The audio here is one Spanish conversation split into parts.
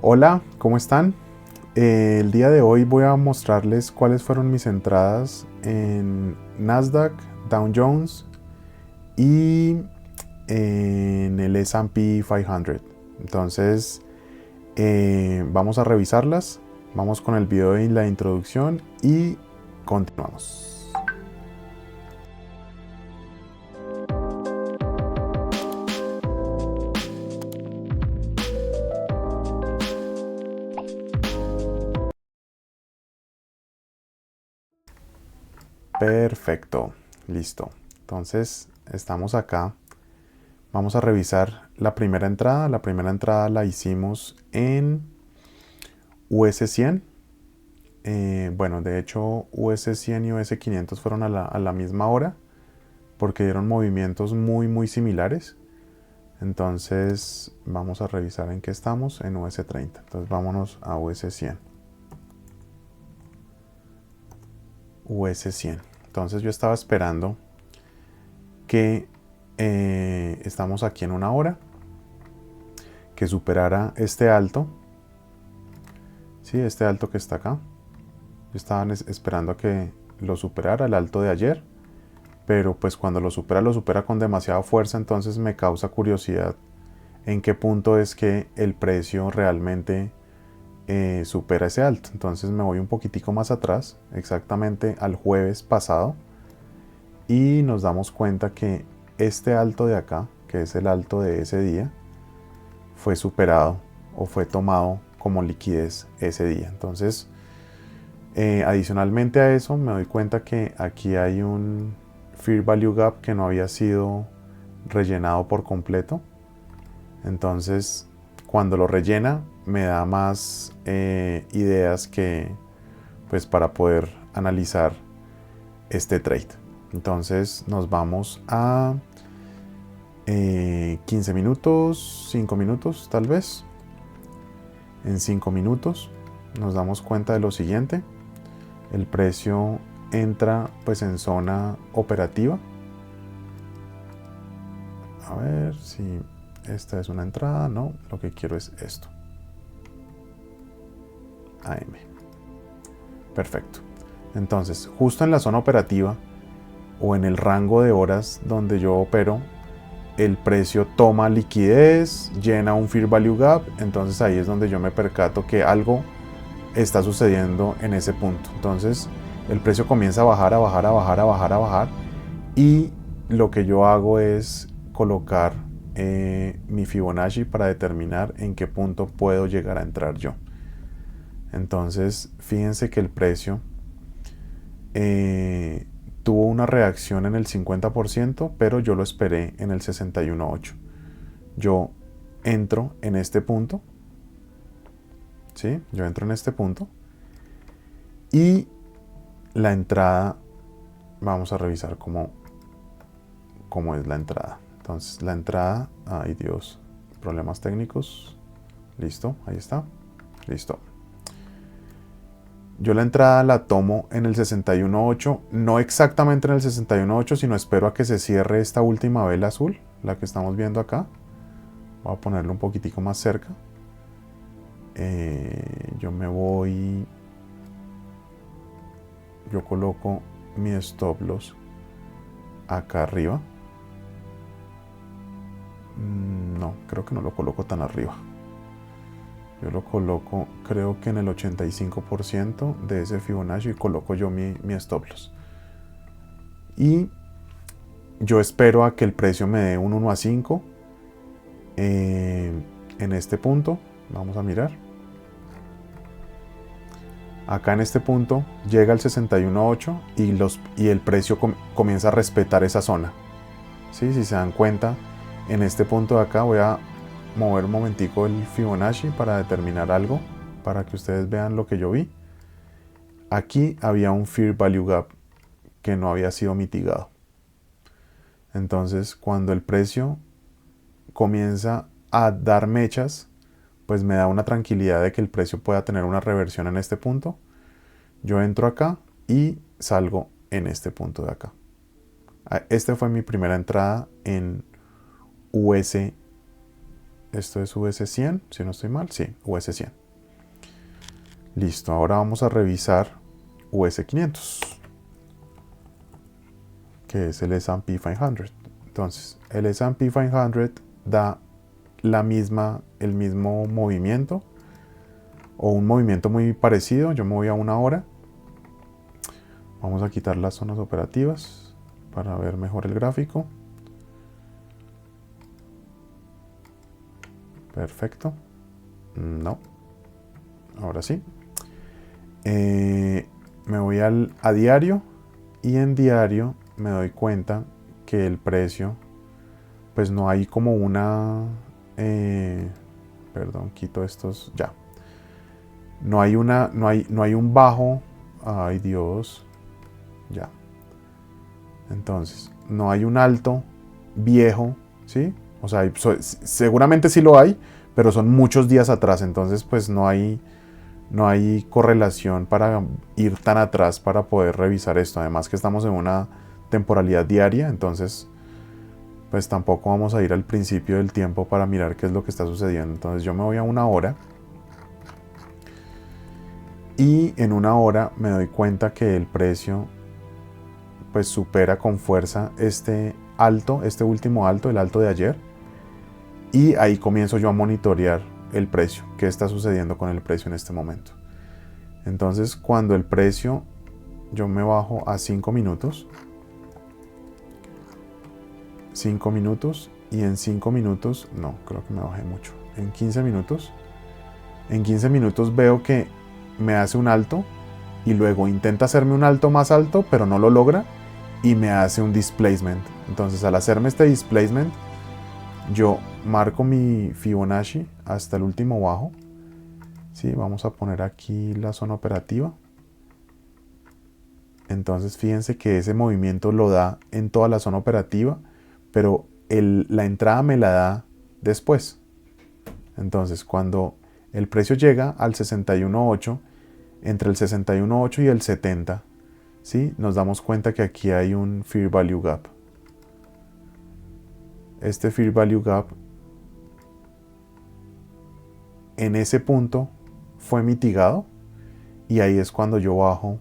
Hola, ¿cómo están? El día de hoy voy a mostrarles cuáles fueron mis entradas en Nasdaq, Dow Jones y en el S&P 500. Entonces, vamos a revisarlas. Vamos con el video de la introducción y continuamos. Perfecto, listo. Entonces, estamos acá. Vamos a revisar la primera entrada. La primera entrada la hicimos en US 100. Bueno, de hecho, US 100 y US 500 fueron a la misma hora porque dieron movimientos muy similares. Entonces, vamos a revisar en qué estamos en US 30. Entonces, vámonos a US 100. US 100. Entonces, yo estaba esperando que estamos aquí en una hora, que superara este alto. Sí, este alto que está acá. Yo estaba esperando a que lo superara, el alto de ayer. Pero pues cuando lo supera con demasiada fuerza, entonces me causa curiosidad en qué punto es que el precio realmente supera ese alto. Entonces me voy un poquitico más atrás, exactamente al jueves pasado, y nos damos cuenta que este alto de acá, que es el alto de ese día, fue superado o fue tomado como liquidez ese día. Entonces, adicionalmente a eso, me doy cuenta que aquí hay un Fair Value Gap que no había sido rellenado por completo. Entonces, cuando lo rellena, me da más ideas que, pues, para poder analizar este trade. Entonces, nos vamos a 15 minutos, 5 minutos tal vez. En 5 minutos nos damos cuenta de lo siguiente. El precio entra pues en zona operativa. A ver si esta es una entrada. No, lo que quiero es esto. AM. Perfecto. Entonces, justo en la zona operativa o en el rango de horas donde yo opero, el precio toma liquidez, llena un Fair Value Gap. Entonces ahí es donde yo me percato que algo está sucediendo en ese punto. Entonces el precio comienza a bajar, a bajar, a bajar, a bajar, a bajar. Y lo que yo hago es colocar mi Fibonacci para determinar en qué punto puedo llegar a entrar yo. Entonces, fíjense que el precio tuvo una reacción en el 50%, pero yo lo esperé en el 61.8. Yo entro en este punto, ¿sí? Yo entro en este punto y la entrada, vamos a revisar cómo es la entrada. Entonces la entrada, ay Dios, problemas técnicos, listo, ahí está, listo. Yo la entrada la tomo en el 61.8, no exactamente en el 61.8, sino espero a que se cierre esta última vela azul, la que estamos viendo acá. Voy a ponerlo un poquitico más cerca. Yo me voy, yo coloco mi stop loss acá arriba. No, creo que no lo coloco tan arriba. Yo lo coloco, creo que en el 85% de ese Fibonacci, y coloco yo mi stop loss. Y yo espero a que el precio me dé un 1 a 5 en este punto. Vamos a mirar. Acá en este punto llega el 61.8 y el precio comienza a respetar esa zona. ¿Sí? Si se dan cuenta, en este punto de acá voy a mover un momentico el Fibonacci para determinar algo, para que ustedes vean lo que yo vi. Aquí había un Fair Value Gap que no había sido mitigado. Entonces, cuando el precio comienza a dar mechas, pues me da una tranquilidad de que el precio pueda tener una reversión en este punto. Yo entro acá y salgo en este punto de acá. Esta fue mi primera entrada en US Esto es US100, si no estoy mal. Sí, US100. Listo, ahora vamos a revisar US500, que es el S&P 500. Entonces, el S&P 500 da el mismo movimiento, o un movimiento muy parecido. Yo me voy a una hora. Vamos a quitar las zonas operativas para ver mejor el gráfico. Perfecto. No. Ahora sí. Me voy a diario, y en diario me doy cuenta que el precio, pues no hay como una... perdón, quito estos ya. No hay un bajo. Ay, Dios. Ya. Entonces, no hay un alto viejo, ¿sí? O sea, seguramente sí lo hay, pero son muchos días atrás. Entonces, pues no hay correlación para ir tan atrás para poder revisar esto. Además que estamos en una temporalidad diaria, entonces pues tampoco vamos a ir al principio del tiempo para mirar qué es lo que está sucediendo. Entonces yo me voy a una hora, y en una hora me doy cuenta que el precio pues supera con fuerza este último alto, el alto de ayer, y ahí comienzo yo a monitorear el precio, qué está sucediendo con el precio en este momento. Entonces, cuando el precio, yo me bajo a 5 minutos, y en 5 minutos, no, creo que me bajé mucho, en 15 minutos veo que me hace un alto, y luego intenta hacerme un alto más alto, pero no lo logra, y me hace un displacement. Entonces, al hacerme este displacement, yo marco mi Fibonacci hasta el último bajo. Sí, vamos a poner aquí la zona operativa. Entonces, fíjense que ese movimiento lo da en toda la zona operativa, pero la entrada me la da después. Entonces, cuando el precio llega al 61.8, entre el 61.8 y el 70, ¿sí? Nos damos cuenta que aquí hay un Fair Value Gap. Este Fair Value Gap en ese punto fue mitigado, y ahí es cuando yo bajo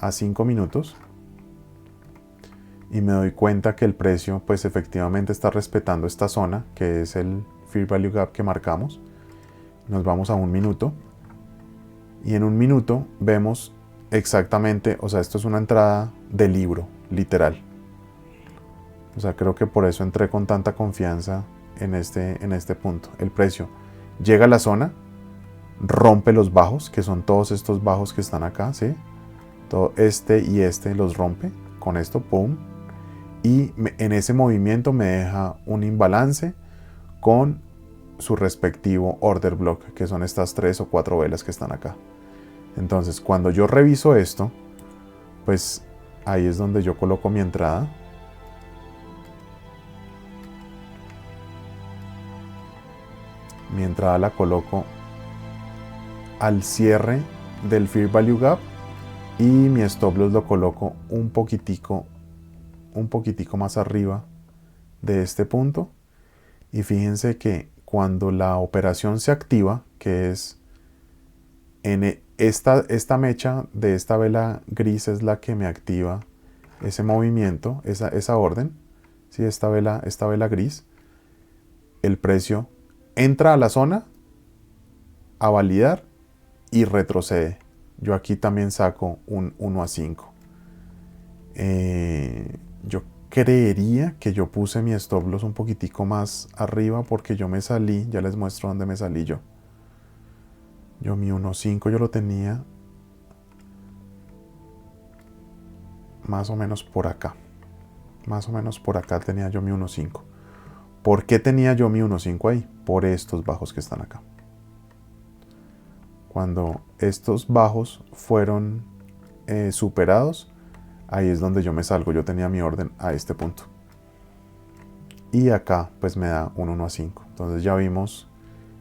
a 5 minutos y me doy cuenta que el precio pues efectivamente está respetando esta zona, que es el Fair Value Gap que marcamos. Nos vamos a 1 minuto, y en 1 minuto vemos exactamente, o sea, esto es una entrada de libro, literal. O sea, creo que por eso entré con tanta confianza en este punto. El precio llega a la zona, rompe los bajos, que son todos estos bajos que están acá, ¿sí? Todo este y este los rompe con esto, pum. Y en ese movimiento me deja un imbalance con su respectivo order block, que son estas 3 o 4 velas que están acá. Entonces, cuando yo reviso esto, pues ahí es donde yo coloco mi entrada. Mi entrada la coloco al cierre del Fair Value Gap, y mi stop loss lo coloco un poquitico más arriba de este punto. Y fíjense que cuando la operación se activa, que es en esta mecha de esta vela gris, es la que me activa ese movimiento, esa orden, ¿sí? Esta vela gris, el precio entra a la zona a validar y retrocede. Yo aquí también saco un 1 a 5. Yo creería que yo puse mi stop loss un poquitico más arriba, porque yo me salí, ya les muestro dónde me salí yo. Yo mi 1.5 yo lo tenía más o menos por acá. Más o menos por acá tenía yo mi 1.5. ¿Por qué tenía yo mi 1.5 ahí? Por estos bajos que están acá. Cuando estos bajos fueron superados, ahí es donde yo me salgo. Yo tenía mi orden a este punto. Y acá pues me da un 1 a 5. Entonces ya vimos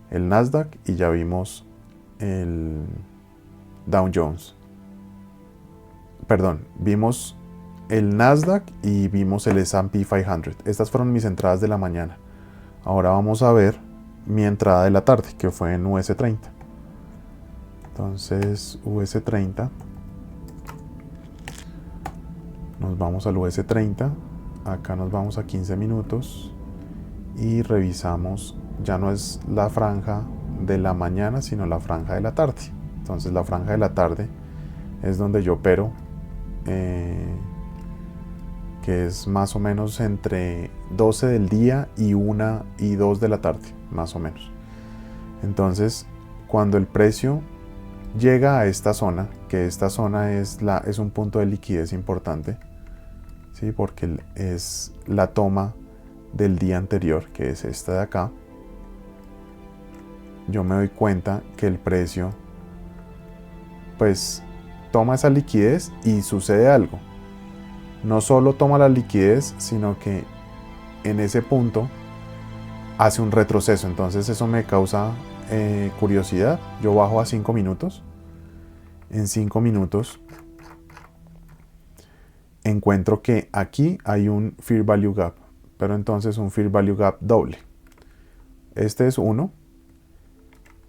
el Nasdaq y ya vimos el Dow Jones. Perdón, vimos el Nasdaq y vimos el S&P 500. Estas fueron mis entradas de la mañana. Ahora vamos a ver mi entrada de la tarde, que fue en US30. Entonces US30, nos vamos al US30, acá nos vamos a 15 minutos y revisamos, ya no es la franja de la mañana, sino la franja de la tarde. Entonces la franja de la tarde es donde yo opero, que es más o menos entre 12 del día y 1 y 2 de la tarde, más o menos. Entonces, cuando el precio llega a esta zona, que esta zona es un punto de liquidez importante, ¿sí? Porque es la toma del día anterior, que es esta de acá, yo me doy cuenta que el precio pues toma esa liquidez y sucede algo. No solo toma la liquidez, sino que en ese punto hace un retroceso. Entonces eso me causa curiosidad. Yo bajo a 5 minutos. En 5 minutos encuentro que aquí hay un Fair Value Gap, pero entonces un Fair Value Gap doble. Este es uno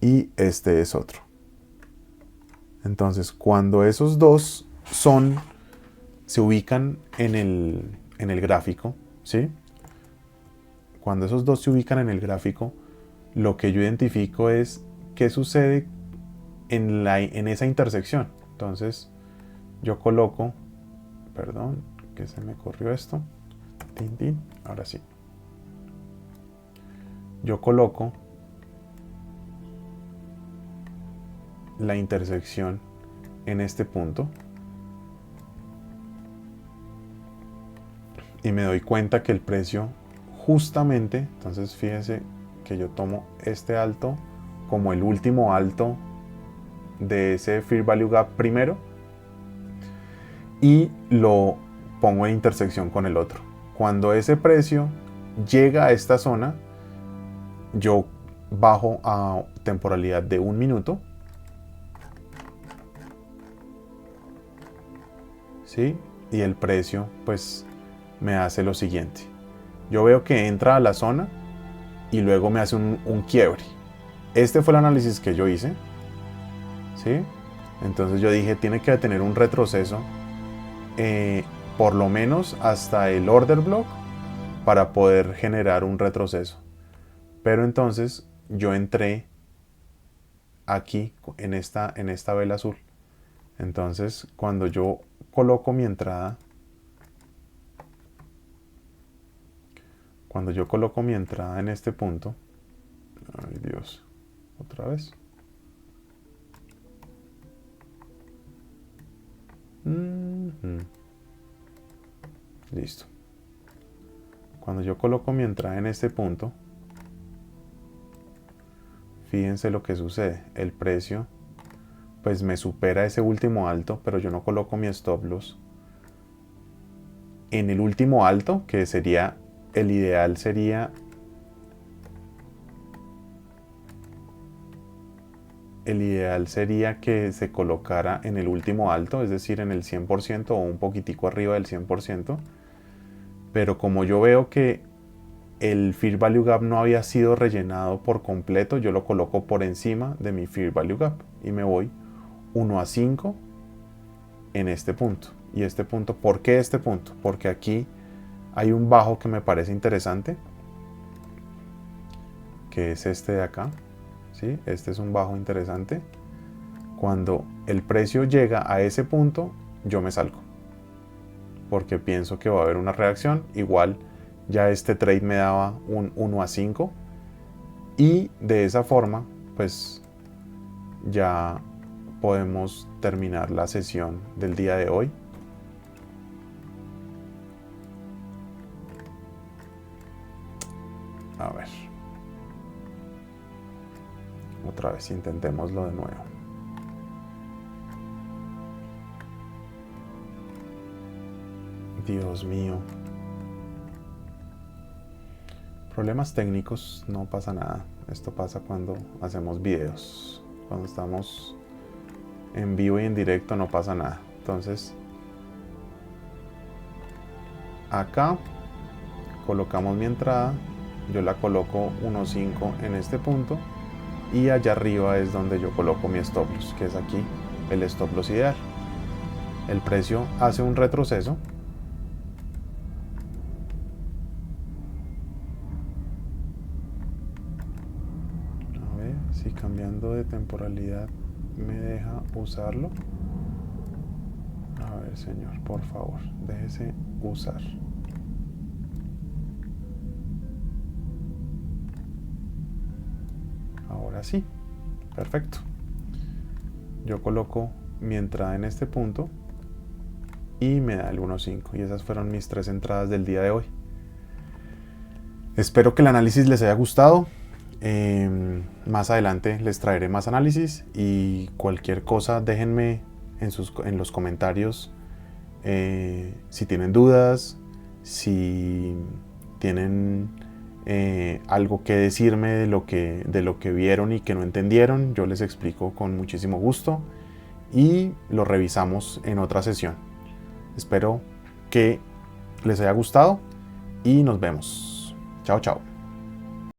y este es otro. Entonces, cuando esos dos se ubican en el gráfico, ¿sí? Cuando esos dos se ubican en el gráfico, lo que yo identifico es qué sucede en esa intersección. Entonces, yo coloco, perdón, que se me corrió esto, tin, tin, ahora sí. Yo coloco la intersección en este punto y me doy cuenta que el precio justamente, entonces fíjense que yo tomo este alto como el último alto de ese Fair Value Gap primero y lo pongo en intersección con el otro. Cuando ese precio llega a esta zona, yo bajo a temporalidad de 1 minuto, ¿sí? Y el precio pues me hace lo siguiente. Yo veo que entra a la zona y luego me hace un quiebre. Este fue el análisis que yo hice, ¿sí? Entonces yo dije, tiene que tener un retroceso por lo menos hasta el order block para poder generar un retroceso. Pero entonces yo entré aquí en esta vela azul. Entonces cuando yo coloco mi entrada, en este punto, ay Dios, otra vez. Listo. Cuando yo coloco mi entrada en este punto, fíjense lo que sucede. El precio pues me supera ese último alto, pero yo no coloco mi stop loss en el último alto, que sería el ideal, sería que se colocara en el último alto, es decir, en el 100% o un poquitico arriba del 100%, pero como yo veo que el Fair Value Gap no había sido rellenado por completo, yo lo coloco por encima de mi Fair Value Gap y me voy 1 a 5 en este punto. Y este punto, ¿por qué este punto? Porque aquí hay un bajo que me parece interesante, que es este de acá, ¿sí? Este es un bajo interesante. Cuando el precio llega a ese punto, yo me salgo, porque pienso que va a haber una reacción. Igual ya este trade me daba un 1 a 5 y de esa forma pues ya podemos terminar la sesión del día de hoy. A ver, otra vez intentémoslo de nuevo. Dios mío. Problemas técnicos, no pasa nada. Esto pasa cuando hacemos videos. Cuando estamos en vivo y en directo no pasa nada. Entonces, acá colocamos mi entrada yo la coloco 1.5 en este punto y allá arriba es donde yo coloco mi stop loss, que es aquí el stop loss ideal. El precio hace un retroceso. A ver si cambiando de temporalidad me deja usarlo. A ver, señor, por favor, déjese usar. Ahora sí, perfecto. Yo coloco mi entrada en este punto y me da el 1.5, y esas fueron mis 3 entradas del día de hoy. Espero que el análisis les haya gustado. Más adelante les traeré más análisis, y cualquier cosa déjenme en los comentarios si tienen dudas, si tienen algo que decirme de lo que vieron y que no entendieron. Yo les explico con muchísimo gusto y lo revisamos en otra sesión. Espero que les haya gustado y nos vemos. Chao, chao.